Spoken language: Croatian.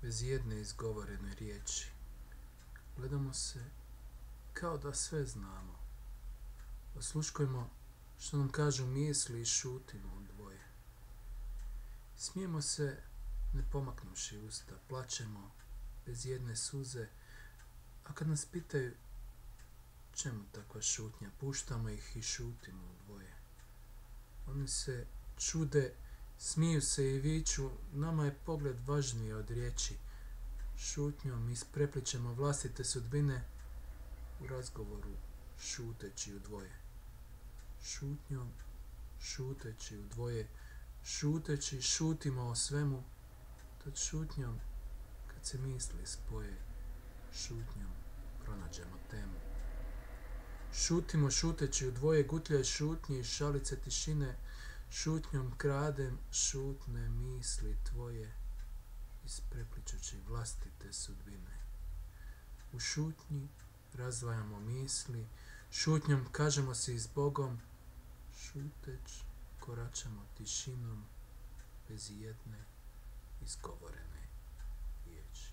bez jedne izgovorene riječi. Gledamo se kao da sve znamo. Osluškujemo što nam kažu misli i šutimo dvoje. Smijemo se ne pomaknuši usta, plačemo bez jedne suze, a kad nas pitaju čemu takva šutnja, puštamo ih i šutimo dvoje. Oni se čude, smiju se i viču, nama je pogled važniji od riječi. Šutnjom isprepličemo vlastite sudbine u razgovoru šuteći u dvoje. Šutnjom, šuteći u dvoje, šuteći šutimo o svemu, tad šutnjom, kad se misli spoje, šutnjom pronađemo temu. Šutimo šuteći u dvoje, gutljaj šutnje i šalice tišine, šutnjom kradem šutne misli tvoje, isprepličući vlastite sudbine. U šutnji razdvajamo misli, šutnjom kažemo se i s Bogom, šuteć koračamo tišinom bez jedne izgovorene riječi.